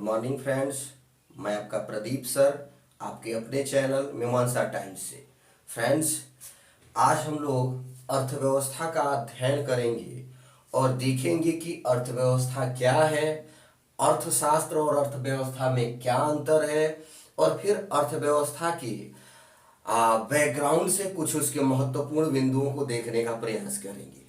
Morning friends. मैं आपका Pradeep sir, आपके अपने चैनल मीमांसा टाइम्स से। फ्रेंड्स, आज हम लोग अर्थव्यवस्था का अध्ययन करेंगे और देखेंगे कि अर्थव्यवस्था क्या है, अर्थशास्त्र और अर्थव्यवस्था में क्या अंतर है, और फिर अर्थव्यवस्था के बैकग्राउंड से कुछ उसके महत्वपूर्ण बिंदुओं को देखने का प्रयास करेंगे।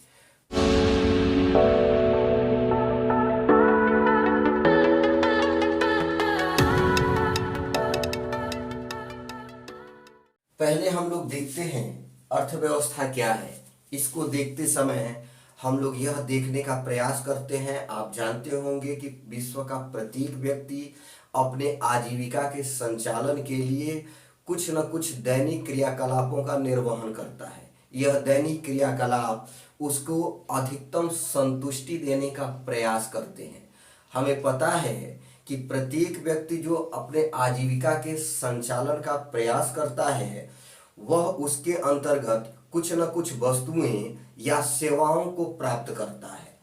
पहले हम लोग देखते हैं अर्थव्यवस्था क्या है। इसको देखते समय हम लोग यह देखने का प्रयास करते हैं, आप जानते होंगे कि विश्व का प्रत्येक व्यक्ति अपने आजीविका के संचालन के लिए कुछ न कुछ दैनिक क्रियाकलापों का निर्वहन करता है। यह दैनिक क्रियाकलाप उसको अधिकतम संतुष्टि देने का प्रयास करते हैं। हमें पता है कि प्रत्येक व्यक्ति जो अपने आजीविका के संचालन का प्रयास करता है, वह उसके अंतर्गत कुछ न कुछ वस्तुएं या सेवाओं को प्राप्त करता है।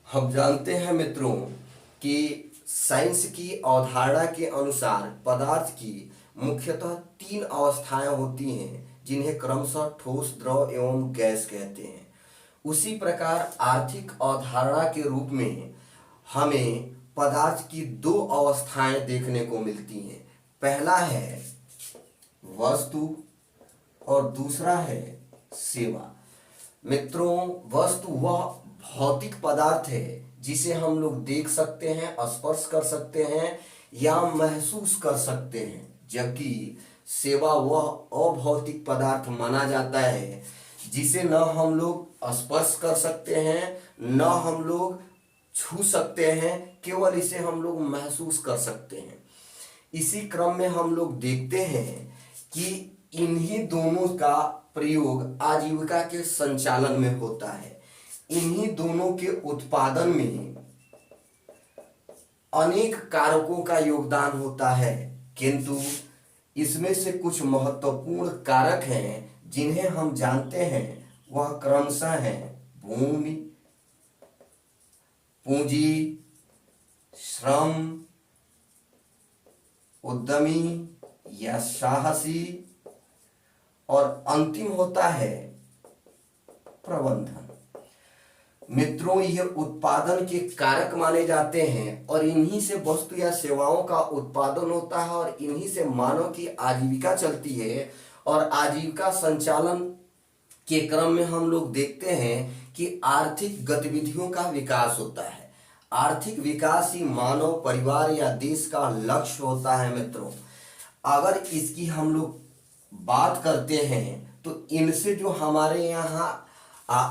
हम जानते हैं मित्रों कि साइंस की अवधारणा के अनुसार पदार्थ की मुख्यतः 3 अवस्थाएं होती हैं, जिन्हें क्रमशः ठोस, द्रव एवं गैस कहते हैं। उसी प्रकार आर्थिक अवधारणा के रूप में हमें पदार्थ की 2 अवस्थाएं देखने को मिलती हैं। पहला है वस्तु और दूसरा है सेवा। मित्रों, वस्तु वह भौतिक पदार्थ है जिसे हम लोग देख सकते हैं, स्पर्श कर सकते हैं या महसूस कर सकते हैं, जबकि सेवा वह अभौतिक पदार्थ माना जाता है जिसे न हम लोग स्पर्श कर सकते हैं, न हम लोग छू सकते हैं, केवल इसे हम लोग महसूस कर सकते हैं। इसी क्रम में हम लोग देखते हैं कि इन्हीं दोनों का प्रयोग आजीविका के संचालन में होता है। इन्हीं दोनों के उत्पादन में अनेक कारकों का योगदान होता है, किंतु इसमें से कुछ महत्वपूर्ण कारक हैं जिन्हें हम जानते हैं। वह क्रमशः हैं भूमि, पूंजी, श्रम, उद्यमी या साहसी, और अंतिम होता है प्रबंधन। मित्रों, ये उत्पादन के कारक माने जाते हैं और इन्हीं से वस्तु या सेवाओं का उत्पादन होता है और इन्हीं से मानव की आजीविका चलती है। और आजीविका संचालन के क्रम में हम लोग देखते हैं कि आर्थिक गतिविधियों का विकास होता है। आर्थिक विकास ही मानव, परिवार या देश का लक्ष्य होता है। मित्रों, अगर इसकी हम लोग बात करते हैं तो इनसे जो हमारे यहाँ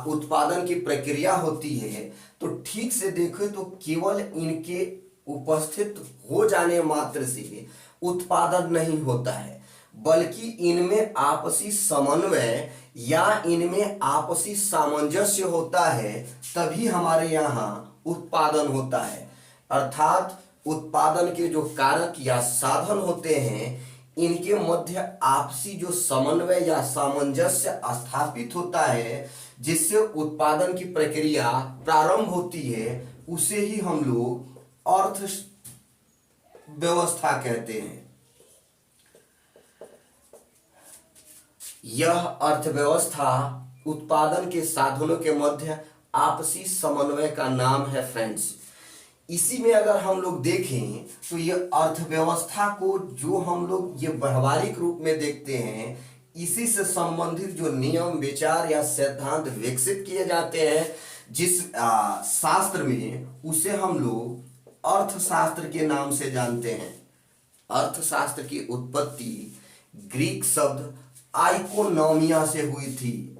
उत्पादन की प्रक्रिया होती है, तो ठीक से देखें तो केवल इनके उपस्थित हो जाने मात्र से उत्पादन नहीं होता है, बल्कि इनमें आपसी समन्वय या इनमें आपसी सामंजस्य होता है, तभी हमारे यहाँ उत्पादन होता है। अर्थात उत्पादन के जो कारक या साधन होते हैं, इनके मध्य आपसी जो समन्वय या सामंजस्य स्थापित होता है, जिससे उत्पादन की प्रक्रिया प्रारंभ होती है, उसे ही हम लोग अर्थव्यवस्था कहते हैं। यह अर्थव्यवस्था उत्पादन के साधनों के मध्य आपसी समन्वय का नाम है। फ्रेंड्स, इसी में अगर हम लोग देखें तो ये अर्थव्यवस्था को जो हम लोग ये व्यवहारिक रूप में देखते हैं, इसी से संबंधित जो नियम, विचार या सिद्धांत विकसित किए जाते हैं जिस शास्त्र में, उसे हम लोग अर्थशास्त्र के नाम से जानते हैं। अर्थशास्त्र की उत्पत्ति ग्रीक शब्द आइकोनोमिया से हुई थी।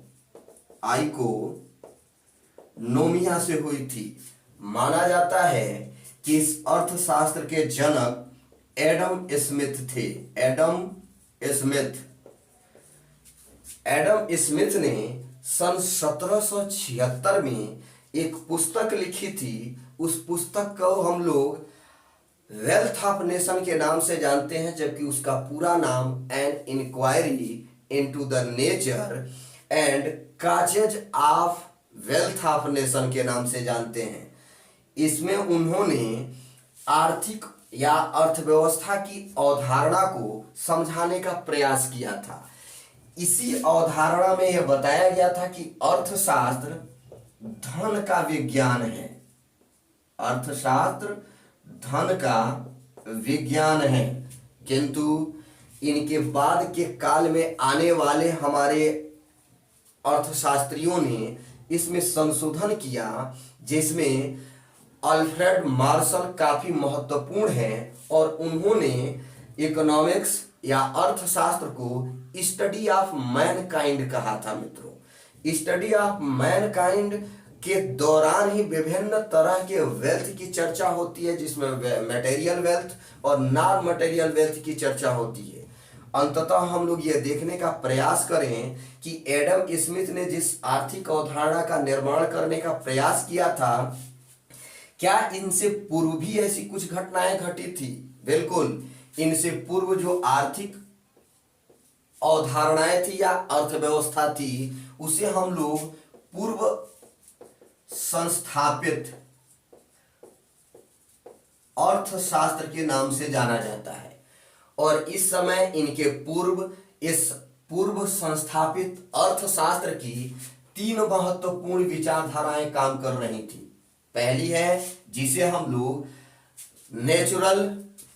आइकोनोमिया से हुई थी। माना जाता है कि इस अर्थशास्त्र के जनक एडम स्मिथ थे। एडम स्मिथ ने सन 1776 में एक पुस्तक लिखी थी। उस पुस्तक को हम लोग वेल्थ ऑफ नेशन के नाम से जानते हैं, जबकि उसका पूरा नाम an inquiry into the nature and causes of wealth of nation के नाम से जानते हैं। इसमें उन्होंने आर्थिक या अर्थव्यवस्था की अवधारणा को समझाने का प्रयास किया था। इसी अवधारणा में यह बताया गया था कि अर्थशास्त्र धन का विज्ञान है। अर्थशास्त्र धन का विज्ञान है, किंतु इनके बाद के काल में आने वाले हमारे अर्थशास्त्रियों ने इसमें संशोधन किया, जिसमें अल्फ्रेड मार्शल काफी महत्वपूर्ण हैं और उन्होंने इकोनॉमिक्स या अर्थशास्त्र को स्टडी ऑफ मैनकाइंड कहा था। मित्रों, स्टडी ऑफ मैनकाइंड के दौरान ही विभिन्न तरह के वेल्थ की चर्चा होती है, जिसमें मटेरियल वेल्थ और नॉन मटेरियल वेल्थ की चर्चा होती है। अंततः हम लोग ये देखने का प्रयास करें कि एडम स्मिथ ने जिस आर्थिक अवधारणा का निर्माण करने का प्रयास किया था, क्या इनसे पूर्व भी ऐसी कुछ घटनाएं घटी थी? बिल्कुल, इनसे पूर्व जो आर्थिक अवधारणाएं थी या अर्थव्यवस्था थी, उसे हम लोग पूर्व संस्थापित अर्थशास्त्र के नाम से जाना जाता है। और इस समय इनके पूर्व इस पूर्व संस्थापित अर्थशास्त्र की 3 महत्वपूर्ण विचारधाराएं काम कर रही थी। पहली है जिसे हम लोग नेचुरल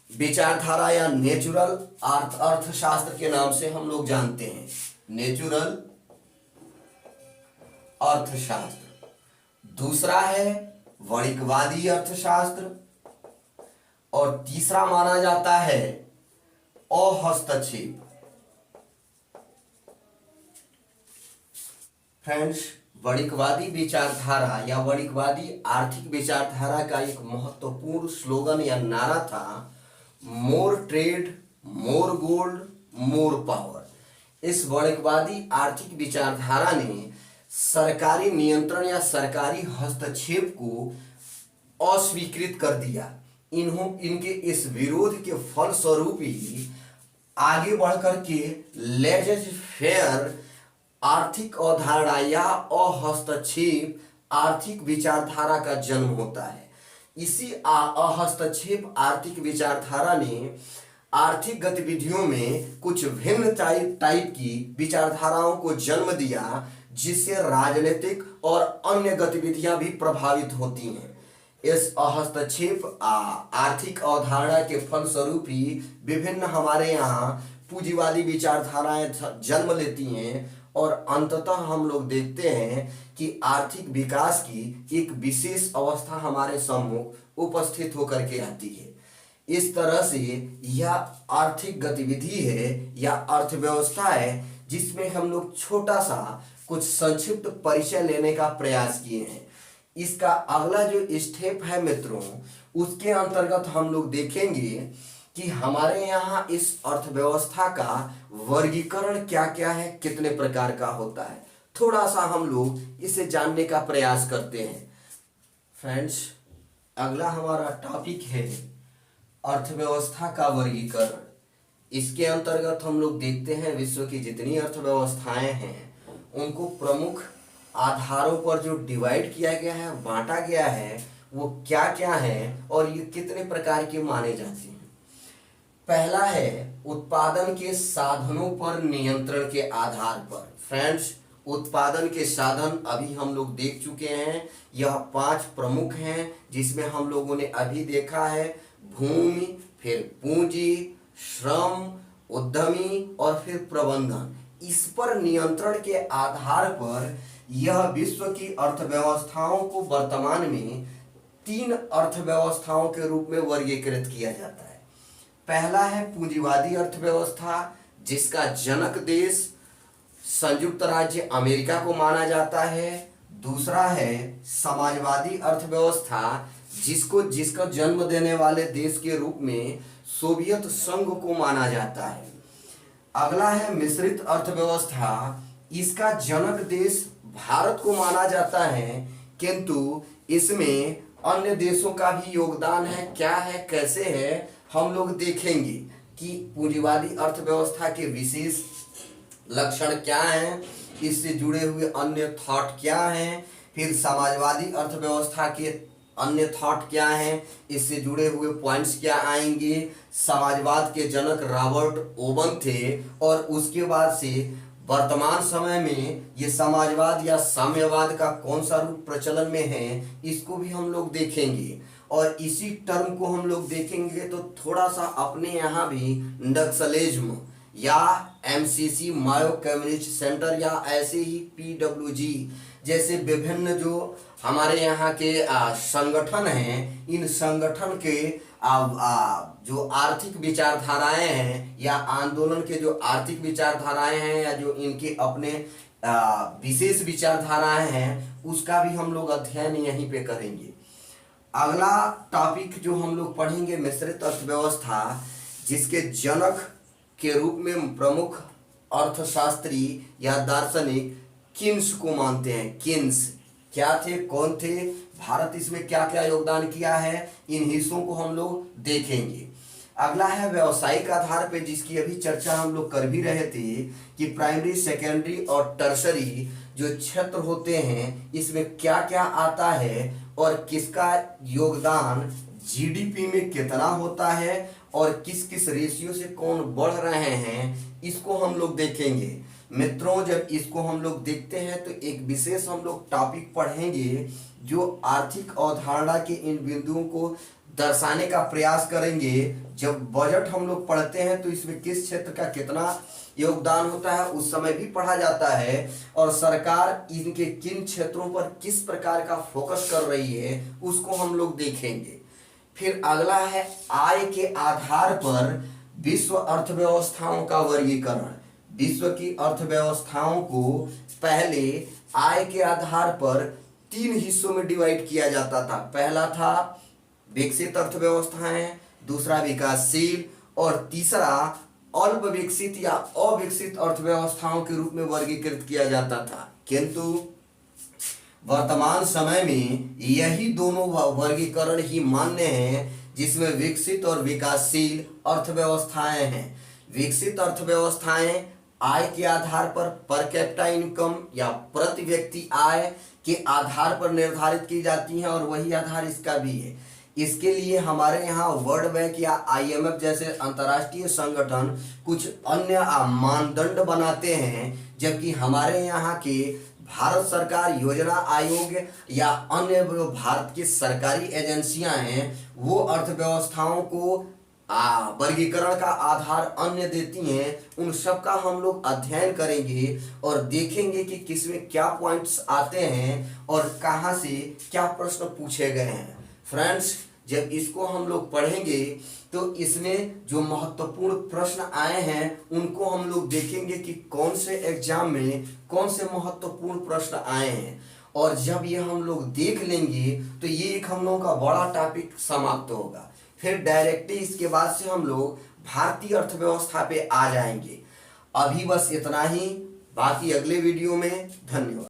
विचारधारा या नेचुरल अर्थशास्त्र के नाम से हम लोग जानते हैं, नेचुरल अर्थशास्त्र। दूसरा है वणिकवादी अर्थशास्त्र और तीसरा माना जाता है अहस्तक्षेप। फ्रेंड्स, वणिकवादी विचारधारा या वणिकवादी आर्थिक विचारधारा का एक महत्वपूर्ण स्लोगन या नारा था, मोर ट्रेड, मोर गोल्ड, मोर पावर। इस वणिकवादी आर्थिक विचारधारा ने सरकारी नियंत्रण या सरकारी हस्तक्षेप को अस्वीकृत कर दिया। इनके इस विरोध के फलस्वरूप ही आगे बढ़कर के लेजर फेयर आर्थिक अवधारणा या अहस्तक्षेप आर्थिक विचारधारा का जन्म होता है। इसी अहस्तक्षेप आर्थिक विचारधारा ने आर्थिक गतिविधियों में कुछ भिन्न टाइप की विचारधाराओं को जन्म दिया, जिससे राजनीतिक और अन्य गतिविधियां भी प्रभावित होती हैं। इस हस्तक्षेप आर्थिक अवधारणा के फलस्वरूप ही विभिन्न हमारे यहाँ पूंजीवादी विचारधाराएं जन्म लेती हैं और अंततः हम लोग देखते हैं कि आर्थिक विकास की एक विशेष अवस्था हमारे सम्मुख उपस्थित होकर के आती है। इस तरह से यह आर्थिक गतिविधि है या अर्थव्यवस्था है, जिसमें हम लोग छोटा सा कुछ संक्षिप्त परिचय लेने का प्रयास किए हैं। इसका अगला जो स्टेप है मित्रों, उसके अंतर्गत हम लोग देखेंगे कि हमारे यहाँ इस अर्थव्यवस्था का वर्गीकरण क्या क्या है, कितने प्रकार का होता है। थोड़ा सा हम लोग इसे जानने का प्रयास करते हैं। फ्रेंड्स, अगला हमारा टॉपिक है अर्थव्यवस्था का वर्गीकरण। इसके अंतर्गत हम लोग देखते हैं विश्व की जितनी अर्थव्यवस्थाएं हैं उनको प्रमुख आधारों पर जो डिवाइड किया गया है, बांटा गया है, वो क्या क्या है और ये कितने प्रकार के माने जाते हैं। पहला है उत्पादन के साधनों पर नियंत्रण के आधार पर। फ्रेंड्स, उत्पादन के साधन अभी हम लोग देख चुके हैं। यह 5 प्रमुख हैं, जिसमें हम लोगों ने अभी देखा है भूमि, फिर पूंजी, श्रम, उद्यमी और फिर प्रबंधन। इस पर नियंत्रण के आधार पर यह विश्व की अर्थव्यवस्थाओं को वर्तमान में 3 अर्थव्यवस्थाओं के रूप में वर्गीकृत किया जाता है। पहला है पूंजीवादी अर्थव्यवस्था, जिसका जनक देश संयुक्त राज्य अमेरिका को माना जाता है। दूसरा है समाजवादी अर्थव्यवस्था, जिसका जन्म देने वाले देश के रूप में सोवियत संघ को माना जाता है। अगला है मिश्रित अर्थव्यवस्था, इसका जनक देश भारत को माना जाता है, किंतु इसमें अन्य देशों का भी योगदान है। क्या है, कैसे है, हम लोग देखेंगे कि पूंजीवादी अर्थव्यवस्था के विशेष लक्षण क्या हैं, इससे जुड़े हुए अन्य थॉट क्या हैं। फिर समाजवादी अर्थव्यवस्था के अन्य थॉट क्या हैं, इससे जुड़े हुए पॉइंट्स क्या आएंगे। समाजवाद के जनक रॉबर्ट ओवन थे और उसके बाद से वर्तमान समय में ये समाजवाद या साम्यवाद का कौन सा रूप प्रचलन में है, इसको भी हम लोग देखेंगे। और इसी टर्म को हम लोग देखेंगे तो थोड़ा सा अपने यहाँ भी नक्सलिज्म या एमसीसी माओ कम्युनिस्ट सेंटर या ऐसे ही पीडब्ल्यूजी जैसे विभिन्न जो हमारे यहाँ के संगठन हैं, इन संगठन के जो आर्थिक विचारधाराएं हैं या आंदोलन के जो आर्थिक विचारधाराएं हैं या जो इनके अपने विशेष विचारधाराएं हैं, उसका भी हम लोग अध्ययन यहीं पे करेंगे। अगला टॉपिक जो हम लोग पढ़ेंगे मिश्रित अर्थव्यवस्था, जिसके जनक के रूप में प्रमुख अर्थशास्त्री या दार्शनिक किन्स को मानते हैं। किन्स क्या थे, कौन थे, भारत इसमें क्या क्या योगदान किया है, इन हिस्सों को हम लोग देखेंगे। अगला है व्यावसायिक आधार पे, जिसकी अभी चर्चा हम लोग कर भी रहे थे कि प्राइमरी, सेकेंडरी और टर्शरी जो क्षेत्र होते हैं, इसमें क्या क्या आता है और किसका योगदान जीडीपी में कितना होता है और किस किस रेशियो से कौन बढ़ रहे हैं, इसको हम लोग देखेंगे। मित्रों, जब इसको हम लोग देखते हैं तो एक विशेष हम लोग टॉपिक पढ़ेंगे जो आर्थिक अवधारणा के इन बिंदुओं को दर्शाने का प्रयास करेंगे। जब बजट हम लोग पढ़ते हैं तो इसमें किस क्षेत्र का कितना योगदान होता है उस समय भी पढ़ा जाता है, और सरकार इनके किन क्षेत्रों पर किस प्रकार का फोकस कर रही है उसको हम लोग देखेंगे। फिर अगला है आय के आधार पर विश्व अर्थव्यवस्थाओं का वर्गीकरण। विश्व की अर्थव्यवस्थाओं को पहले आय के आधार पर 3 हिस्सों में डिवाइड किया जाता था। पहला था विकसित अर्थव्यवस्थाएं, दूसरा विकासशील और तीसरा अल्प विकसित या अविकसित अर्थव्यवस्थाओं के रूप में वर्गीकृत किया जाता था। किंतु वर्तमान समय में यही दोनों वर्गीकरण ही मान्य हैं, जिसमें विकसित और विकासशील अर्थव्यवस्थाएं हैं। विकसित अर्थव्यवस्थाएं आय के आधार पर कैपिटा इनकम या प्रति व्यक्ति आय के आधार पर निर्धारित की जाती हैं और वही आधार इसका भी है। इसके लिए हमारे यहाँ वर्ल्ड बैंक या आईएमएफ जैसे अंतर्राष्ट्रीय संगठन कुछ अन्य मानदंड बनाते हैं, जबकि हमारे यहाँ के भारत सरकार योजना आयोग या अन्य भारत की सरकारी एजेंसियां हैं, वो अर्थव्यवस्थाओं को वर्गीकरण का आधार अन्य देती हैं। उन सब का हम लोग अध्ययन करेंगे और देखेंगे कि किसमें क्या पॉइंट्स आते हैं और कहाँ से क्या प्रश्न पूछे गए हैं। फ्रेंड्स, जब इसको हम लोग पढ़ेंगे तो इसमें जो महत्वपूर्ण प्रश्न आए हैं उनको हम लोग देखेंगे कि कौन से एग्जाम में कौन से महत्वपूर्ण प्रश्न आए हैं, और जब ये हम लोग देख लेंगे तो ये एक हम लोगों का बड़ा टॉपिक समाप्त होगा। फिर डायरेक्टली इसके बाद से हम लोग भारतीय अर्थव्यवस्था पे आ जाएंगे। अभी बस इतना ही, बाकी अगले वीडियो में। धन्यवाद।